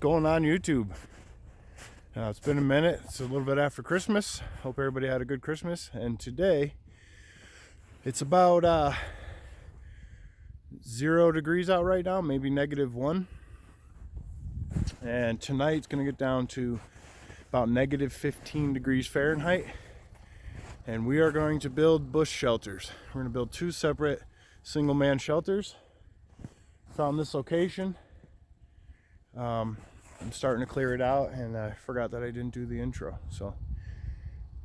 going on YouTube? It's been a minute. It's a little bit after Christmas. Hope everybody had a good Christmas. And today, it's about 0 degrees out right now, maybe -1. And tonight it's going to get down to about -15 degrees Fahrenheit. And we are going to build bush shelters. We're going to build 2 separate single-man shelters. Found this location. I'm starting to clear it out, and I forgot that I didn't do the intro. So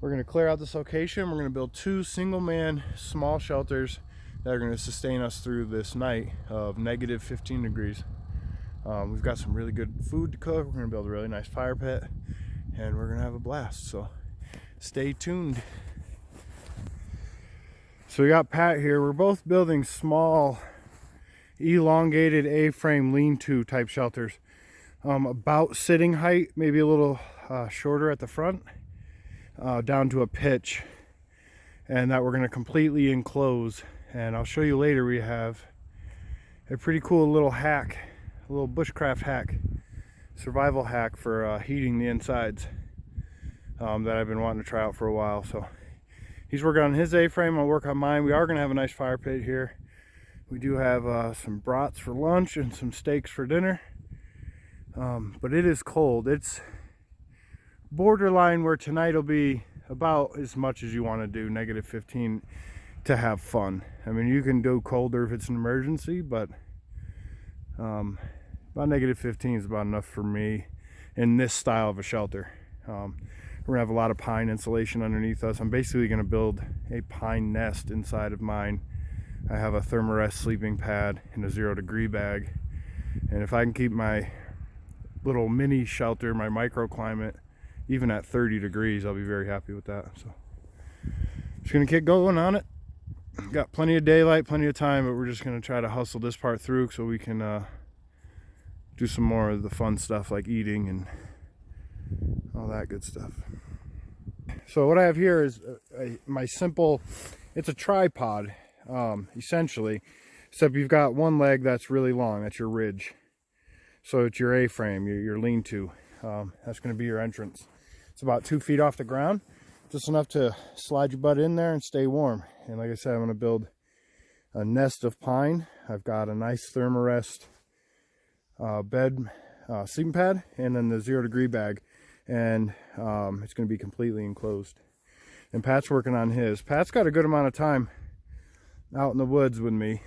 we're going to clear out this location. We're going to build 2 single-man small shelters that are going to sustain us through this night of -15 degrees. We've got some really good food to cook. We're going to build a really nice fire pit, and we're going to have a blast. So stay tuned. So we got Pat here. We're both building small, elongated A-frame lean-to type shelters. About sitting height, maybe a little shorter at the front, down to a pitch, and that we're going to completely enclose. And I'll show you later, we have a pretty cool little hack, a little bushcraft hack, survival hack for heating the insides that I've been wanting to try out for a while. So he's working on his A-frame, I'll work on mine. We are going to have a nice fire pit here. We do have some brats for lunch and some steaks for dinner. But it is cold. It's borderline where tonight will be about as much as you want to do, -15, to have fun. I mean, you can go colder if it's an emergency, but about -15 is about enough for me in this style of a shelter. We're gonna have a lot of pine insulation underneath us. I'm basically gonna build a pine nest inside of mine. I have a thermarest sleeping pad and a 0-degree bag, and if I can keep my little mini shelter, my microclimate, even at 30 degrees, I'll be very happy with that. So just gonna keep going on it. Got plenty of daylight, plenty of time, but we're just gonna try to hustle this part through so we can do some more of the fun stuff like eating and all that good stuff. So what I have here is my simple, it's a tripod essentially, except you've got one leg that's really long, that's your ridge. So it's your A-frame, your lean-to. That's going to be your entrance. It's about 2 feet off the ground, just enough to slide your butt in there and stay warm. And like I said, I'm going to build a nest of pine. I've got a nice thermarest bed, sleeping pad, and then the 0-degree bag. And it's going to be completely enclosed. And Pat's working on his. Pat's got a good amount of time out in the woods with me.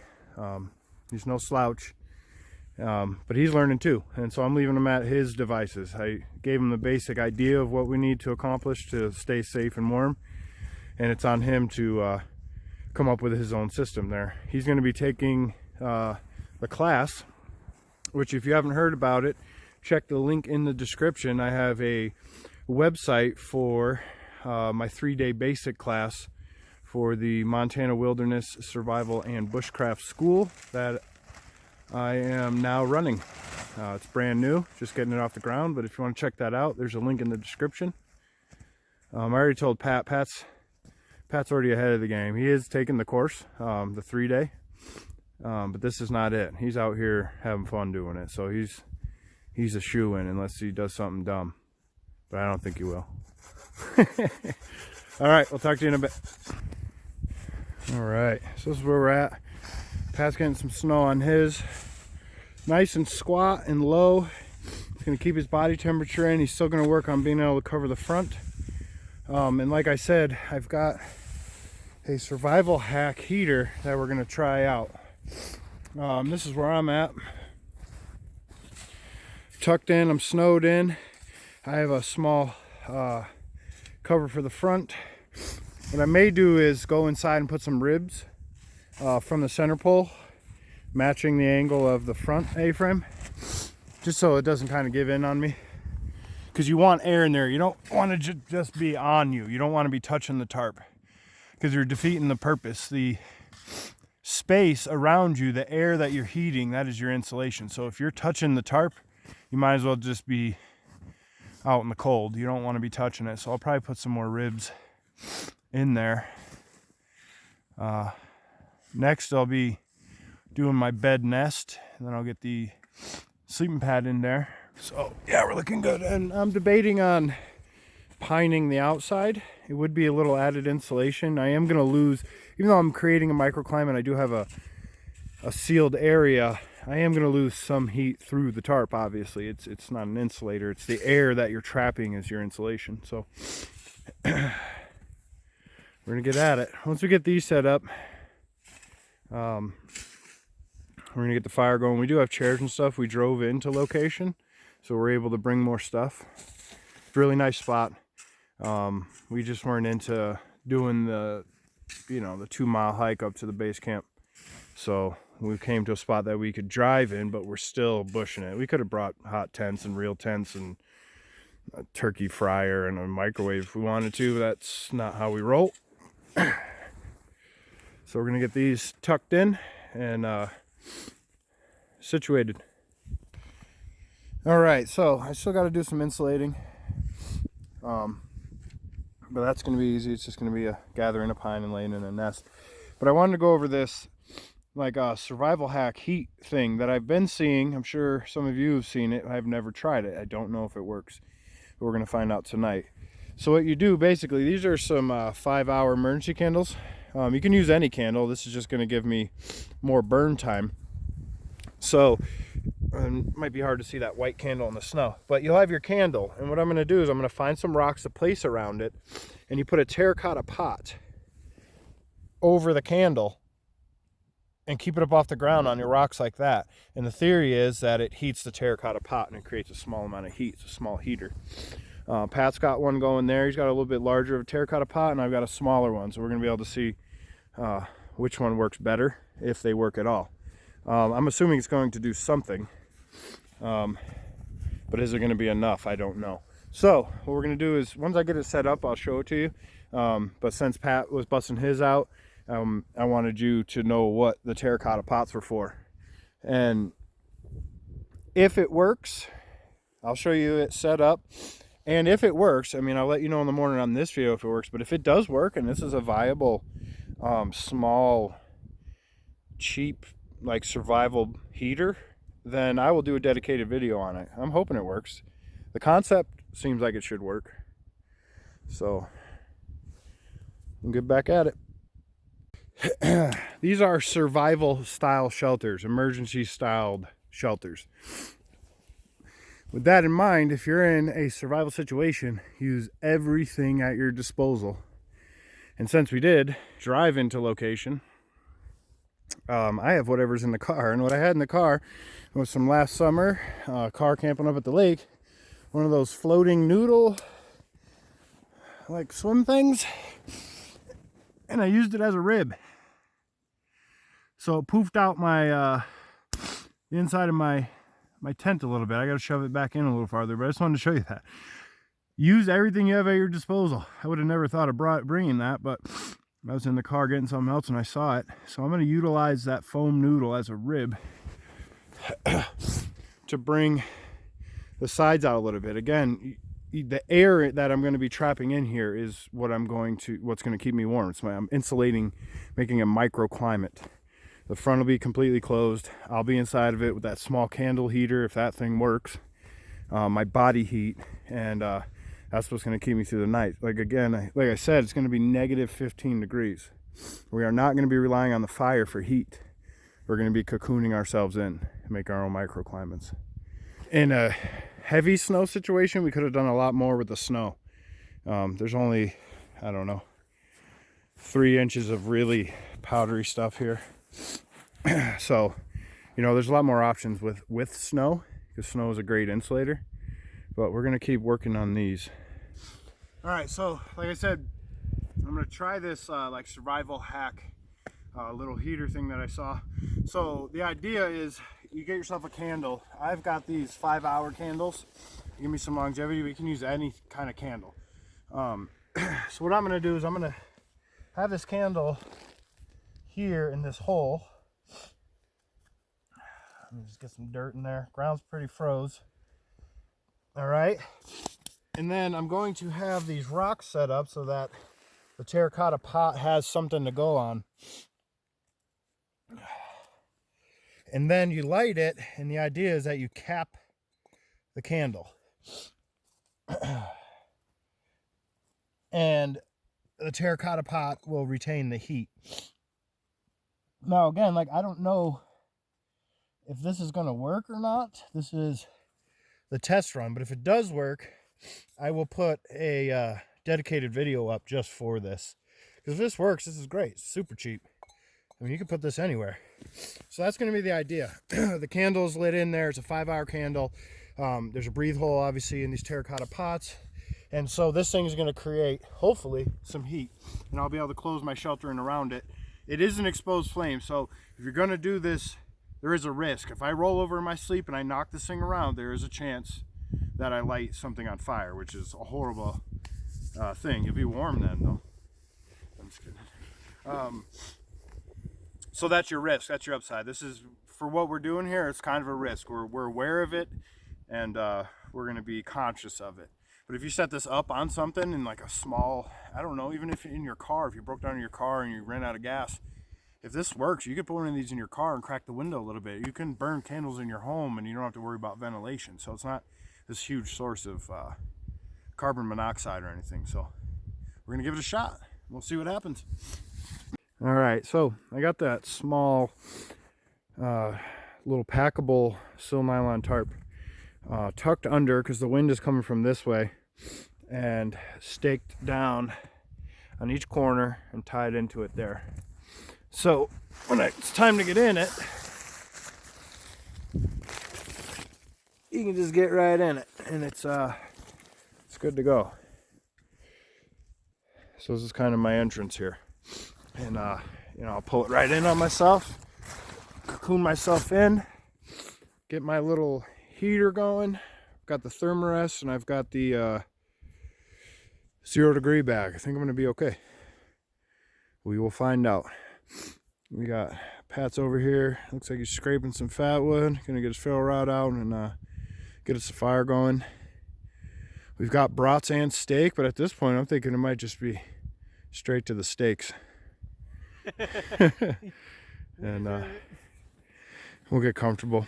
He's no slouch. But he's learning too, and so I'm leaving him at his devices. I gave him the basic idea of what we need to accomplish to stay safe and warm, and it's on him to come up with his own system there. He's going to be taking the class, which if you haven't heard about it, check the link in the description. I have a website for my 3-day basic class for the Montana Wilderness Survival and Bushcraft School that I am now running. It's brand new, just getting it off the ground, but if you want to check that out, there's a link in the description. I already told Pat's already ahead of the game. He is taking the course, the 3-day, but this is not it. He's out here having fun doing it, so he's a shoo-in unless he does something dumb, but I don't think he will. All right, we'll talk to you in a bit. All right, so this is where we're at. Pat's getting some snow on his. Nice and squat and low. He's going to keep his body temperature in. He's still going to work on being able to cover the front. And like I said, I've got a survival hack heater that we're going to try out. This is where I'm at. Tucked in, I'm snowed in. I have a small cover for the front. What I may do is go inside and put some ribs from the center pole, matching the angle of the front A-frame, just so it doesn't kind of give in on me, because you want air in there. You don't want to just be on you. You don't want to be touching the tarp, because you're defeating the purpose. The space around you, the air that you're heating, that is your insulation. So if you're touching the tarp, you might as well just be out in the cold. You don't want to be touching it. So I'll probably put some more ribs in there. Next I'll be doing my bed nest, and then I'll get the sleeping pad in there. So yeah, we're looking good. And I'm debating on pining the outside. It would be a little added insulation. I am going to lose, even though I'm creating a microclimate, I do have a sealed area. I am going to lose some heat through the tarp. Obviously, it's not an insulator. It's the air that you're trapping as your insulation. So we're going to get at it. Once we get these set up, we're going to get the fire going. We do have chairs and stuff. We drove into location, so we're able to bring more stuff. Really nice spot. We just weren't into doing the 2-mile hike up to the base camp. So we came to a spot that we could drive in, but we're still bushing it. We could have brought hot tents and real tents and a turkey fryer and a microwave if we wanted to. That's not how we roll. So we're gonna get these tucked in and situated. All right, so I still got to do some insulating, but that's gonna be easy. It's just gonna be a gathering a pine and laying in a nest. But I wanted to go over this like a survival hack heat thing that I've been seeing. I'm sure some of you have seen it. I've never tried it. I don't know if it works, but we're gonna find out tonight. So what you do, basically, these are some 5-hour emergency candles. You can use any candle. This is just gonna give me more burn time. So it might be hard to see that white candle in the snow, but you'll have your candle, and what I'm gonna do is I'm gonna find some rocks to place around it, and you put a terracotta pot over the candle and keep it up off the ground on your rocks like that. And the theory is that it heats the terracotta pot and it creates a small amount of heat. It's a small heater. Pat's got one going there. He's got a little bit larger of a terracotta pot, and I've got a smaller one. So we're gonna be able to see which one works better, if they work at all. I'm assuming it's going to do something, but is it going to be enough? I don't know. So what we're going to do is, once I get it set up, I'll show it to you. But since Pat was busting his out, I wanted you to know what the terracotta pots were for. And if it works, I'll show you it set up. And if it works, I mean, I'll let you know in the morning on this video if it works. But if it does work, and this is a viable, small, cheap, like survival heater, then I will do a dedicated video on it. I'm hoping it works. The concept seems like it should work. So we'll get back at it. These are survival style shelters, emergency styled shelters. With that in mind, if you're in a survival situation, use everything at your disposal. And since we did drive into location, I have whatever's in the car. And what I had in the car was some last summer car camping up at the lake, one of those floating noodle like swim things, and I used it as a rib. So it poofed out my the inside of my tent a little bit. I got to shove it back in a little farther, but I just wanted to show you that. Use everything you have at your disposal. I would have never thought of bringing that, but I was in the car getting something else and I saw it. So I'm going to utilize that foam noodle as a rib to bring the sides out a little bit. Again, the air that I'm going to be trapping in here is what's going to keep me warm. I'm insulating, making a microclimate. The front will be completely closed. I'll be inside of it with that small candle heater, if that thing works. My body heat, and that's what's going to keep me through the night. Like I said, it's going to be negative 15 degrees. We are not going to be relying on the fire for heat. We're going to be cocooning ourselves in and make our own microclimates. In a heavy snow situation, we could have done a lot more with the snow. There's only, I don't know, 3 inches of really powdery stuff here. So, there's a lot more options with snow, because snow is a great insulator. But we're going to keep working on these. All right, so like I said, I'm going to try this like survival hack little heater thing that I saw. So the idea is you get yourself a candle. I've got these 5-hour candles. Give me some longevity. We can use any kind of candle. So what I'm going to do is I'm going to have this candle here in this hole. Let me just get some dirt in there. Ground's pretty froze. All right, and then I'm going to have these rocks set up so that the terracotta pot has something to go on. And then you light it, and the idea is that you cap the candle. And the terracotta pot will retain the heat. Now again, like, I don't know if this is going to work or not. This is the test run, but if it does work, I will put a dedicated video up just for this. Because if this works, this is great. It's super cheap. I mean, you can put this anywhere. So that's going to be the idea. The candle's lit in there. It's a 5-hour candle. There's a breathe hole, obviously, in these terracotta pots. And so this thing is going to create, hopefully, some heat. And I'll be able to close my sheltering around it. It is an exposed flame, so if you're going to do this, there is a risk. If I roll over in my sleep and I knock this thing around, there is a chance that I light something on fire, which is a horrible thing. You'll be warm then, though. I'm just kidding. So that's your risk. That's your upside. This is, for what we're doing here, it's kind of a risk. We're aware of it, and we're going to be conscious of it. But if you set this up on something in like a small, I don't know, even if in your car, if you broke down in your car and you ran out of gas, if this works, you could put one of these in your car and crack the window a little bit. You can burn candles in your home and you don't have to worry about ventilation. So it's not this huge source of carbon monoxide or anything. So we're going to give it a shot. We'll see what happens. All right, so I got that small little packable sil nylon tarp tucked under because the wind is coming from this way, and staked down on each corner and tied into it there. So when it's time to get in it, you can just get right in it, and it's good to go. So this is kind of my entrance here. And you know, I'll pull it right in on myself, cocoon myself in, get my little heater going. I've got the Thermarest and I've got the 0 degree bag. I think I'm going to be okay. We will find out. We got Pat's over here. Looks like he's scraping some fat wood. Gonna get his ferro rod out and get us a fire going. We've got brats and steak, but at this point I'm thinking it might just be straight to the steaks. And we'll get comfortable,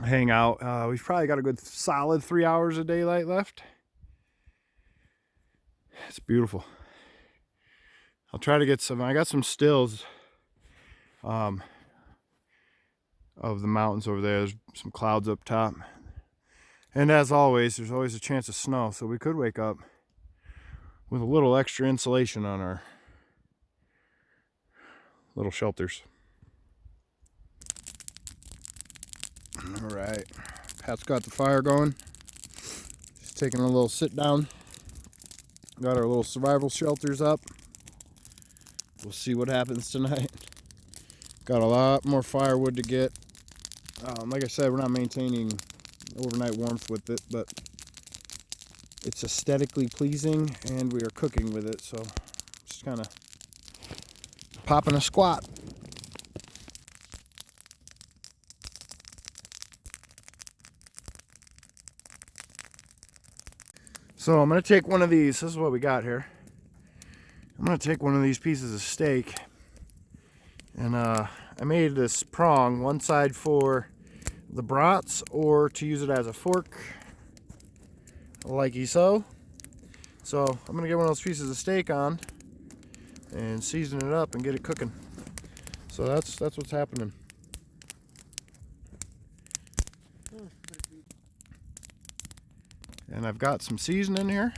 hang out. We've probably got a good solid 3 hours of daylight left. It's beautiful. I'll try to get some, I got some stills of the mountains over there. There's some clouds up top, and as always, there's always a chance of snow, so we could wake up with a little extra insulation on our little shelters. All right, Pat's got the fire going. Just taking a little sit down. Got our little survival shelters up. We'll see what happens tonight. Got a lot more firewood to get. Like I said, we're not maintaining overnight warmth with it, but it's aesthetically pleasing and we are cooking with it, so just kind of popping a squat. So I'm going to take one of these. This is what we got here. I'm going to take one of these pieces of steak, and I made this prong, one side for the brats or to use it as a fork, likey so. So I'm going to get one of those pieces of steak on and season it up and get it cooking. So that's what's happening. And I've got some seasoning here.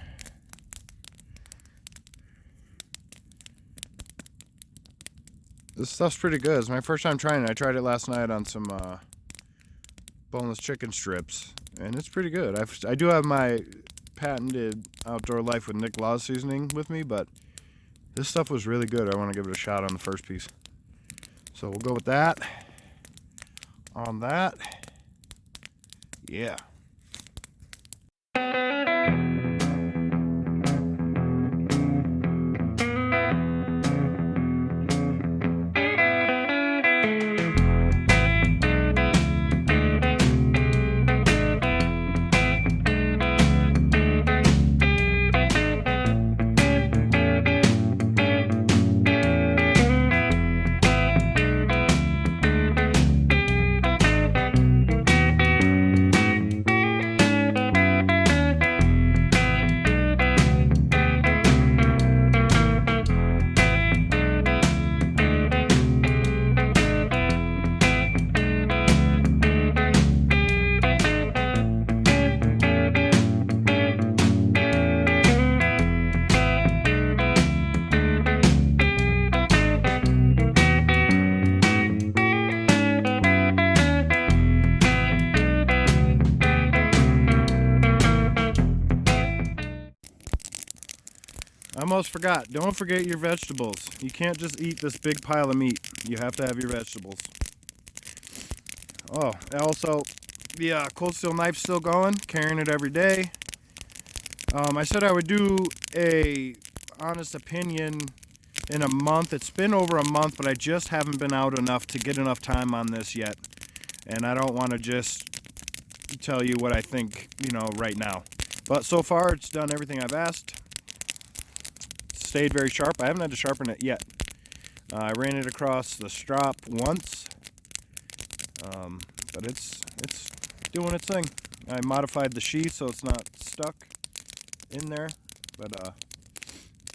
This stuff's pretty good. It's my first time trying it. I tried it last night on some boneless chicken strips, and it's pretty good. I do have my patented Outdoor Life with Nick Law's seasoning with me, but this stuff was really good. I want to give it a shot on the first piece. So we'll go with that. On that. Yeah. I almost forgot. Don't forget your vegetables. You can't just eat this big pile of meat. You have to have your vegetables. Oh, also, the cold steel knife's still going. Carrying it every day. I said I would do a honest opinion in a month. It's been over a month, but I just haven't been out enough to get enough time on this yet. And I don't want to just tell you what I think, right now. But so far, it's done everything I've asked. Stayed very sharp. I haven't had to sharpen it yet. I ran it across the strop once, but it's doing its thing. I modified the sheath so it's not stuck in there, but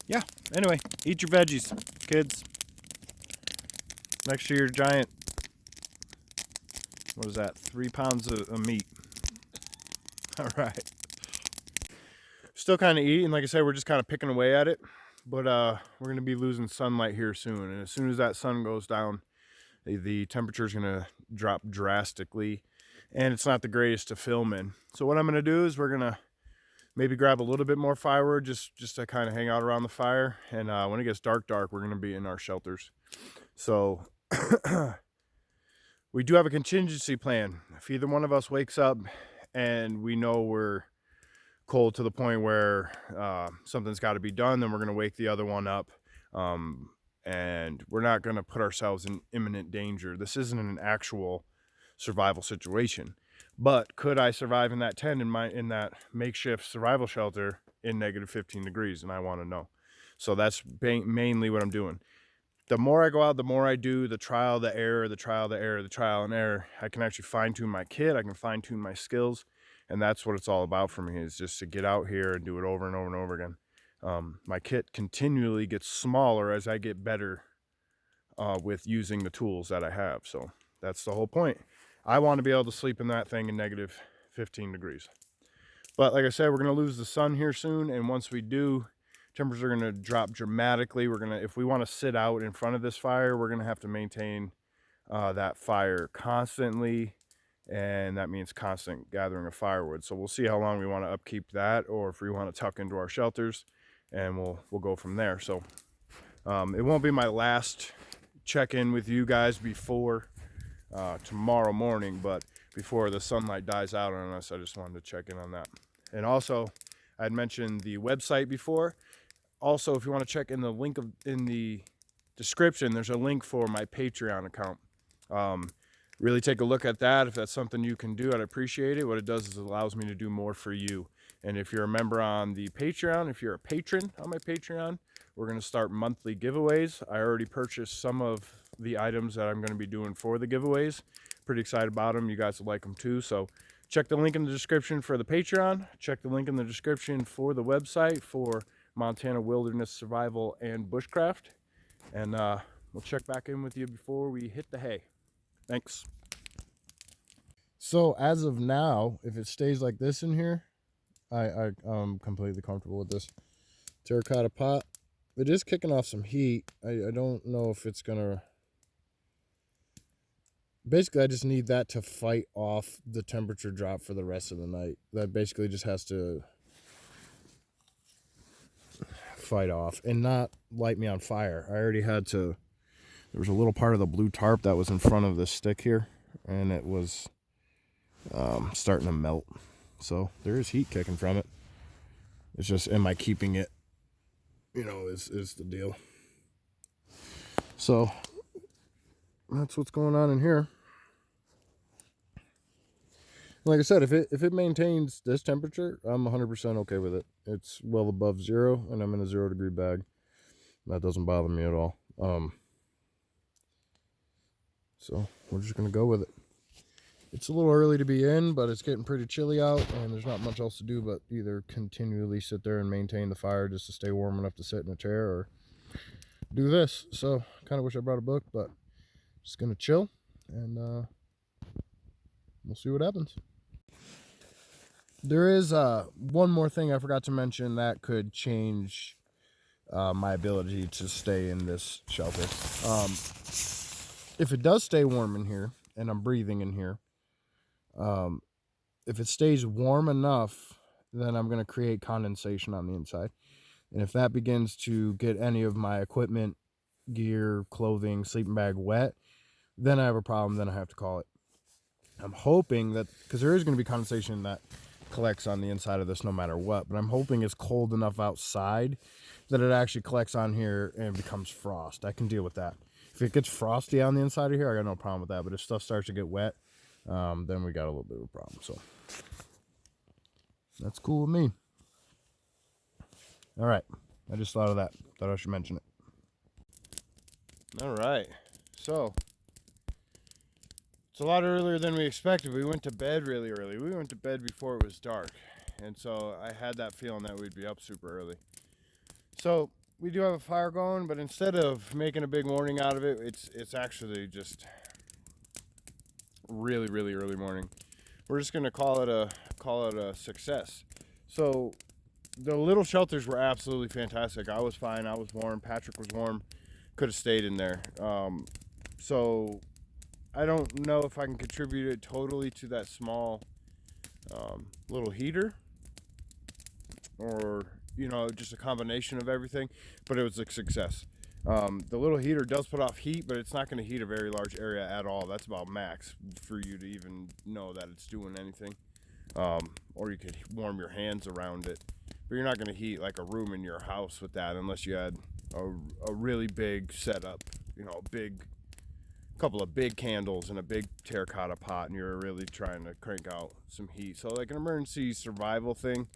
yeah. Anyway, eat your veggies, kids. Next to your giant, what is that? 3 pounds of meat. All right. Still kind of eating. Like I said, we're just kind of picking away at it. But we're going to be losing sunlight here soon. And as soon as that sun goes down, the temperature is going to drop drastically. And it's not the greatest to film in. So what I'm going to do is we're going to maybe grab a little bit more firewood just to kind of hang out around the fire. And when it gets dark, we're going to be in our shelters. So we do have a contingency plan. If either one of us wakes up and we know we're cold to the point where something's got to be done, then we're going to wake the other one up, and we're not going to put ourselves in imminent danger. This isn't an actual survival situation, but could I survive in that tent in that makeshift survival shelter in negative 15 degrees? And I want to know. So that's mainly what I'm doing. The more I go out, the more I do the trial, the error, the trial, the error, the trial and error. I can actually fine tune my kit. I can fine tune my skills. And that's what it's all about for me, is just to get out here and do it over and over and over again. My kit continually gets smaller as I get better with using the tools that I have. So that's the whole point. I want to be able to sleep in that thing in negative 15 degrees. But like I said, we're going to lose the sun here soon. And once we do, temperatures are going to drop dramatically. If we want to sit out in front of this fire, we're going to have to maintain that fire constantly. And that means constant gathering of firewood. So we'll see how long we want to upkeep that, or if we want to tuck into our shelters, and we'll go from there. So it won't be my last check-in with you guys before tomorrow morning, but before the sunlight dies out on us, I just wanted to check in on that. And also, I had mentioned the website before. Also, if you want to check in the link in the description, there's a link for my Patreon account. Really take a look at that. If that's something you can do, I'd appreciate it. What it does is it allows me to do more for you. And if you're a member on the Patreon, if you're a patron on my Patreon, we're going to start monthly giveaways. I already purchased some of the items that I'm going to be doing for the giveaways. Pretty excited about them. You guys will like them too. So check the link in the description for the Patreon. Check the link in the description for the website for Montana Wilderness Survival and Bushcraft. And we'll check back in with you before we hit the hay. Thanks. So as of now, if it stays like this in here, I'm completely comfortable with this terracotta pot. It is kicking off some heat. I don't know if it's gonna. Basically, I just need that to fight off the temperature drop for the rest of the night. That basically just has to fight off and not light me on fire. I already had to. There was a little part of the blue tarp that was in front of this stick here, and it was starting to melt. So there is heat kicking from it. It's just, am I keeping it, is the deal. So that's what's going on in here. Like I said, if it maintains this temperature, I'm 100% okay with it. It's well above zero, and I'm in a 0 degree bag. That doesn't bother me at all. So we're just going to go with it. It's a little early to be in, but it's getting pretty chilly out, and there's not much else to do but either continually sit there and maintain the fire just to stay warm enough to sit in a chair, or do this. So kind of wish I brought a book, but just going to chill, and we'll see what happens. There is one more thing I forgot to mention that could change my ability to stay in this shelter. If it does stay warm in here, and I'm breathing in here, if it stays warm enough, then I'm going to create condensation on the inside. And if that begins to get any of my equipment, gear, clothing, sleeping bag wet, then I have a problem. Then I have to call it. I'm hoping that, because there is going to be condensation that collects on the inside of this no matter what, but I'm hoping it's cold enough outside that it actually collects on here and becomes frost. I can deal with that. If it gets frosty on the inside of here, I got no problem with that. But if stuff starts to get wet, then we got a little bit of a problem. So that's cool with me. All right, I just thought of that. Thought I should mention it. All right, so it's a lot earlier than we expected. We went to bed really early. We went to bed before it was dark, and so I had that feeling that we'd be up super early. So we do have a fire going, but instead of making a big morning out of it, it's actually just really early morning. We're just gonna call it a success. So the little shelters were absolutely fantastic. I was fine. I was warm. Patrick was warm. Could have stayed in there. So I don't know if I can contribute it totally to that small little heater, or just a combination of everything, but it was a success. The little heater does put off heat, but it's not going to heat a very large area at all. That's about max for you to even know that it's doing anything. Or you could warm your hands around it, but you're not going to heat like a room in your house with that unless you had a really big setup, a couple of big candles and a big terracotta pot, and you're really trying to crank out some heat. So like an emergency survival thing,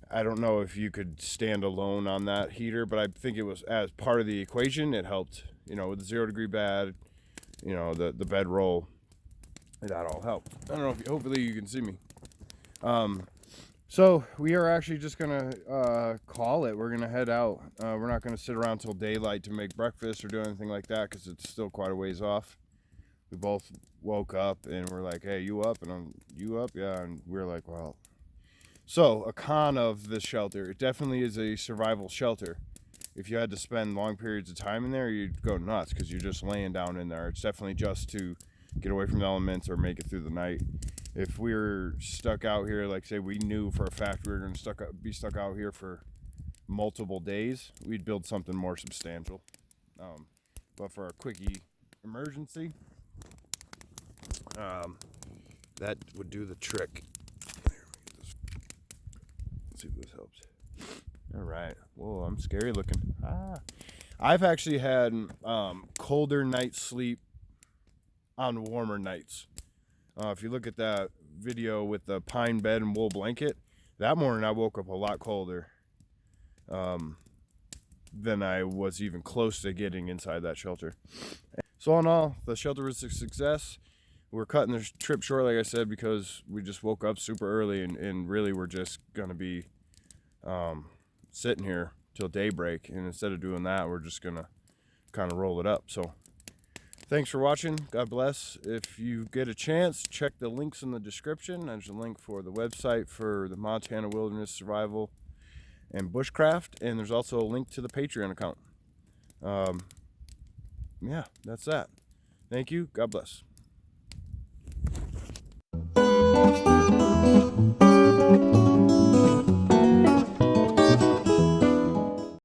I don't know if you could stand alone on that heater, but I think it was, as part of the equation, it helped, with the 0 degree bed, the bedroll, that all helped. I don't know if hopefully you can see me. So we are actually just gonna call it. We're gonna head out. We're not gonna sit around till daylight to make breakfast or do anything like that, because it's still quite a ways off. We both woke up and we're like, hey, you up? And you up? Yeah. And we're like, well. So a con of this shelter, it definitely is a survival shelter. If you had to spend long periods of time in there, you'd go nuts, because you're just laying down in there. It's definitely just to get away from the elements or make it through the night. If we were stuck out here, like say we knew for a fact we were going to be stuck out here for multiple days, we'd build something more substantial. But for a quickie emergency, that would do the trick. Let's see if this helps. All right. Whoa, I'm scary looking. I've actually had colder night sleep on warmer nights. If you look at that video with the pine bed and wool blanket, that morning I woke up a lot colder than I was even close to getting inside that shelter. So all in all, the shelter was a success. We're cutting this trip short, like I said, because we just woke up super early, and really we're just going to be sitting here till daybreak. And instead of doing that, we're just going to kind of roll it up. So thanks for watching. God bless. If you get a chance, check the links in the description. There's a link for the website for the Montana Wilderness Survival and Bushcraft, and there's also a link to the Patreon account. Yeah, that's that. Thank you. God bless.